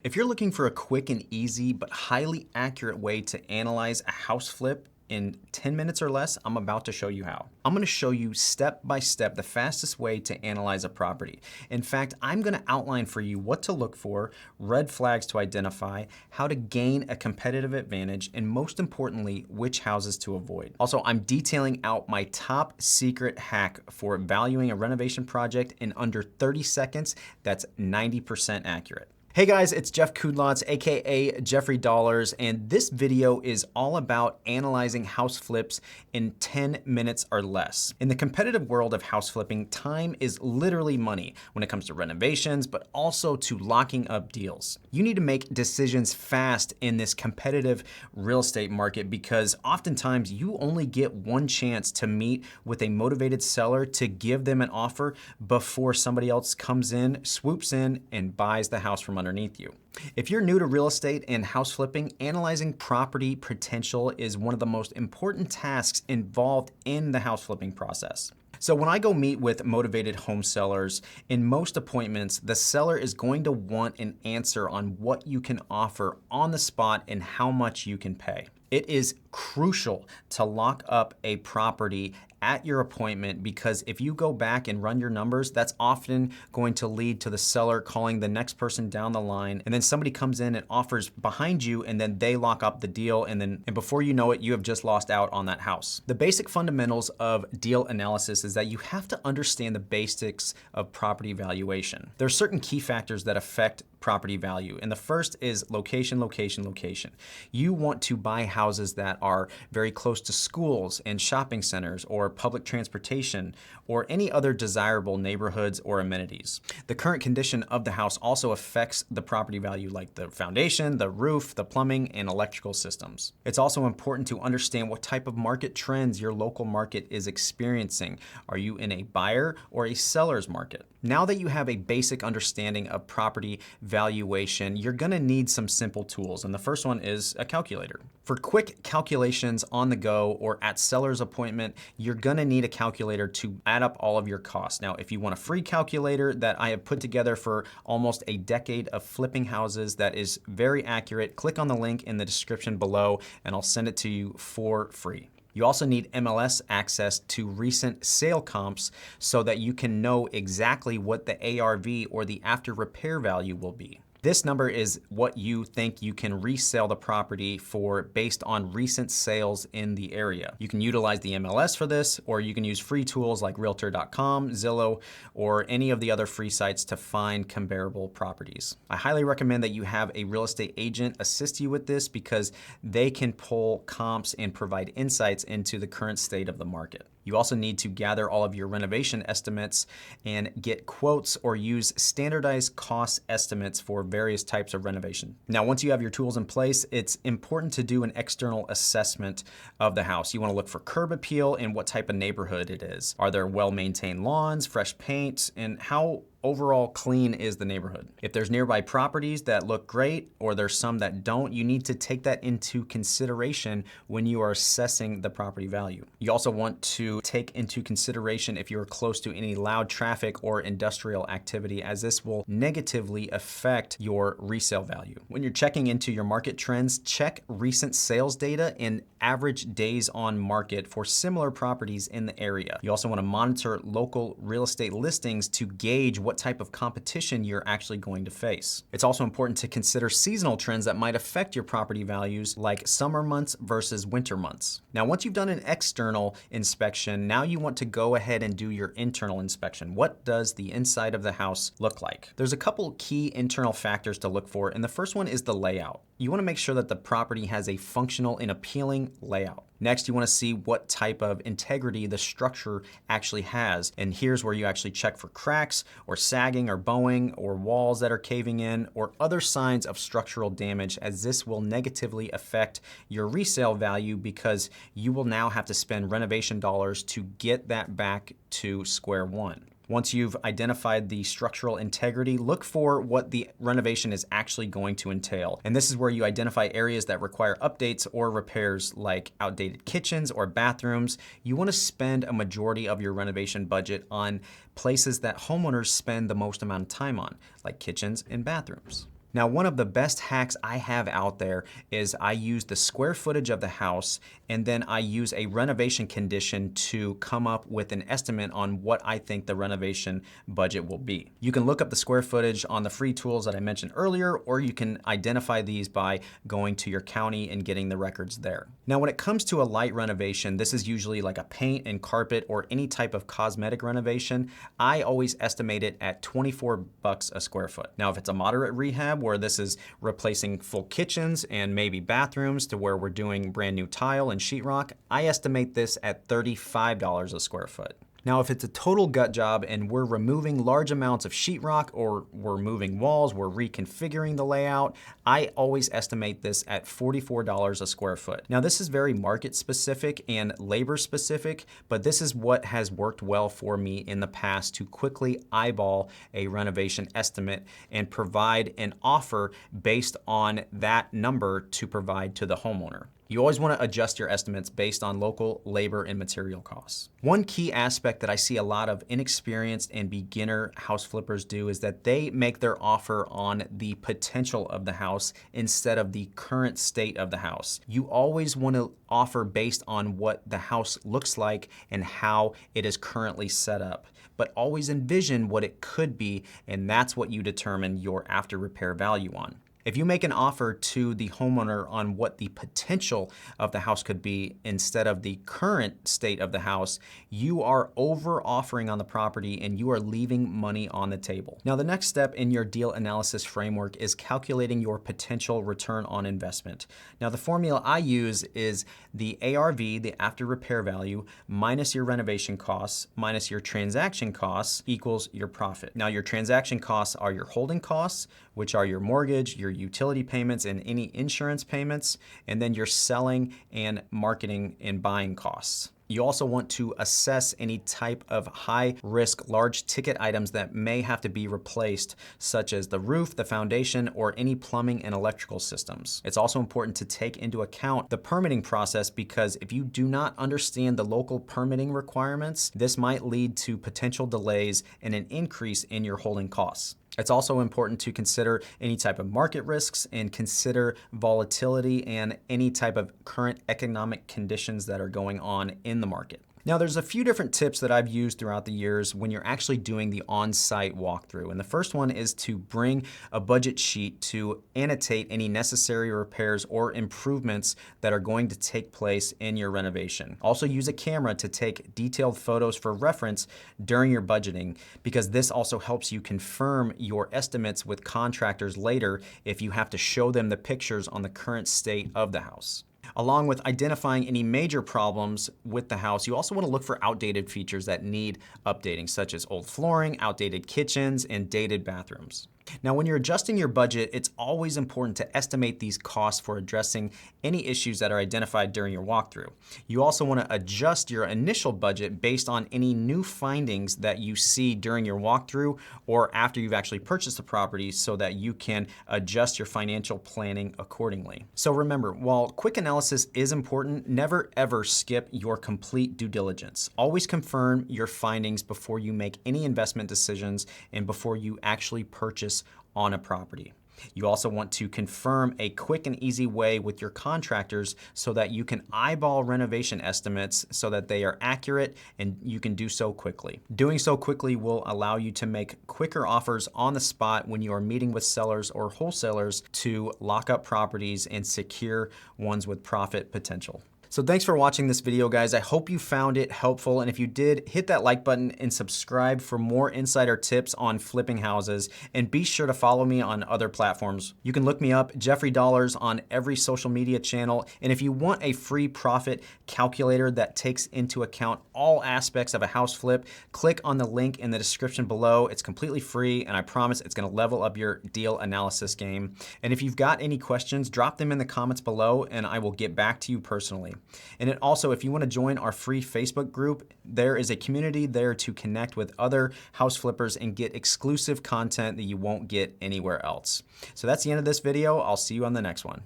If you're looking for a quick and easy but highly accurate way to analyze a house flip in 10 minutes or less, I'm about to show you how. I'm gonna show you step by step the fastest way to analyze a property. In fact, I'm gonna outline for you what to look for, red flags to identify, how to gain a competitive advantage, and most importantly, which houses to avoid. Also, I'm detailing out my top secret hack for valuing a renovation project in under 30 seconds that's 90% accurate. Hey guys, it's Geoff Kudlacz, AKA Jeffrey Dollars, and this video is all about analyzing house flips in 10 minutes or less. In the competitive world of house flipping, time is literally money when it comes to renovations, but also to locking up deals. You need to make decisions fast in this competitive real estate market because oftentimes you only get one chance to meet with a motivated seller to give them an offer before somebody else comes in, swoops in, and buys the house from underneath you. If you're new to real estate and house flipping, analyzing property potential is one of the most important tasks involved in the house flipping process. So when I go meet with motivated home sellers, in most appointments, the seller is going to want an answer on what you can offer on the spot and how much you can pay. It is crucial to lock up a property at your appointment because if you go back and run your numbers, that's often going to lead to the seller calling the next person down the line, and then somebody comes in and offers behind you, and then they lock up the deal, and before you know it, you have just lost out on that house. The basic fundamentals of deal analysis is that you have to understand the basics of property valuation. There are certain key factors that affect property value, and the first is location, location, location. You want to buy houses that are very close to schools and shopping centers or public transportation or any other desirable neighborhoods or amenities. The current condition of the house also affects the property value, like the foundation, the roof, the plumbing, and electrical systems. It's also important to understand what type of market trends your local market is experiencing. Are you in a buyer or a seller's market? Now that you have a basic understanding of property valuation, you're gonna need some simple tools, and the first one is a calculator. For quick calculations on the go or at seller's appointment, you're gonna need a calculator to add up all of your costs. Now, if you want a free calculator that I have put together for almost a decade of flipping houses that is very accurate, click on the link in the description below and I'll send it to you for free. You also need MLS access to recent sale comps so that you can know exactly what the ARV or the after repair value will be. This number is what you think you can resell the property for based on recent sales in the area. You can utilize the MLS for this, or you can use free tools like Realtor.com, Zillow, or any of the other free sites to find comparable properties. I highly recommend that you have a real estate agent assist you with this because they can pull comps and provide insights into the current state of the market. You also need to gather all of your renovation estimates and get quotes or use standardized cost estimates for various types of renovation. Now, once you have your tools in place, it's important to do an external assessment of the house. You want to look for curb appeal and what type of neighborhood it is. Are there well-maintained lawns, fresh paint, and how overall clean is the neighborhood? If there's nearby properties that look great or there's some that don't, you need to take that into consideration when you are assessing the property value. You also want to take into consideration if you're close to any loud traffic or industrial activity, as this will negatively affect your resale value. When you're checking into your market trends, check recent sales data and average days on market for similar properties in the area. You also want to monitor local real estate listings to gauge what type of competition you're actually going to face. It's also important to consider seasonal trends that might affect your property values, like summer months versus winter months. Now, once you've done an external inspection, now you want to go ahead and do your internal inspection. What does the inside of the house look like? There's a couple key internal factors to look for, and the first one is the layout. You want to make sure that the property has a functional and appealing layout. Next, you want to see what type of integrity the structure actually has. And here's where you actually check for cracks or sagging or bowing or walls that are caving in or other signs of structural damage, as this will negatively affect your resale value because you will now have to spend renovation dollars to get that back to square one. Once you've identified the structural integrity, look for what the renovation is actually going to entail. And this is where you identify areas that require updates or repairs, like outdated kitchens or bathrooms. You want to spend a majority of your renovation budget on places that homeowners spend the most amount of time on, like kitchens and bathrooms. Now, one of the best hacks I have out there is I use the square footage of the house, and then I use a renovation condition to come up with an estimate on what I think the renovation budget will be. You can look up the square footage on the free tools that I mentioned earlier, or you can identify these by going to your county and getting the records there. Now, when it comes to a light renovation, this is usually like a paint and carpet or any type of cosmetic renovation. I always estimate it at $24 a square foot. Now, if it's a moderate rehab where this is replacing full kitchens and maybe bathrooms to where we're doing brand new tile and sheetrock, I estimate this at $35 a square foot. Now, if it's a total gut job and we're removing large amounts of sheetrock or we're moving walls, we're reconfiguring the layout, I always estimate this at $44 a square foot. Now, this is very market specific and labor specific, but this is what has worked well for me in the past to quickly eyeball a renovation estimate and provide an offer based on that number to provide to the homeowner. You always want to adjust your estimates based on local labor and material costs. One key aspect that I see a lot of inexperienced and beginner house flippers do is that they make their offer on the potential of the house instead of the current state of the house. You always want to offer based on what the house looks like and how it is currently set up, but always envision what it could be, and that's what you determine your after repair value on. If you make an offer to the homeowner on what the potential of the house could be instead of the current state of the house, you are over offering on the property and you are leaving money on the table. Now, the next step in your deal analysis framework is calculating your potential return on investment. Now, the formula I use is the ARV, the after repair value, minus your renovation costs, minus your transaction costs equals your profit. Now, your transaction costs are your holding costs, which are your mortgage, your utility payments, and any insurance payments, and then your selling and marketing and buying costs. You also want to assess any type of high risk, large ticket items that may have to be replaced, such as the roof, the foundation, or any plumbing and electrical systems. It's also important to take into account the permitting process, because if you do not understand the local permitting requirements, this might lead to potential delays and an increase in your holding costs. It's also important to consider any type of market risks and consider volatility and any type of current economic conditions that are going on in the market. Now, there's a few different tips that I've used throughout the years when you're actually doing the on-site walkthrough. And the first one is to bring a budget sheet to annotate any necessary repairs or improvements that are going to take place in your renovation. Also, use a camera to take detailed photos for reference during your budgeting, because this also helps you confirm your estimates with contractors later if you have to show them the pictures on the current state of the house. Along with identifying any major problems with the house, you also want to look for outdated features that need updating, such as old flooring, outdated kitchens, and dated bathrooms. Now, when you're adjusting your budget, it's always important to estimate these costs for addressing any issues that are identified during your walkthrough. You also want to adjust your initial budget based on any new findings that you see during your walkthrough or after you've actually purchased the property, so that you can adjust your financial planning accordingly. So remember, while quick analysis is important, never ever skip your complete due diligence. Always confirm your findings before you make any investment decisions and before you actually purchase on a property. You also want to confirm a quick and easy way with your contractors so that you can eyeball renovation estimates so that they are accurate and you can do so quickly. Doing so quickly will allow you to make quicker offers on the spot when you are meeting with sellers or wholesalers to lock up properties and secure ones with profit potential. So thanks for watching this video, guys. I hope you found it helpful. And if you did, hit that like button and subscribe for more insider tips on flipping houses. And be sure to follow me on other platforms. You can look me up, Jeffrey Dollars, on every social media channel. And if you want a free profit calculator that takes into account all aspects of a house flip, click on the link in the description below. It's completely free, and I promise it's gonna level up your deal analysis game. And if you've got any questions, drop them in the comments below and I will get back to you personally. And also, if you want to join our free Facebook group, there is a community there to connect with other house flippers and get exclusive content that you won't get anywhere else. So that's the end of this video. I'll see you on the next one.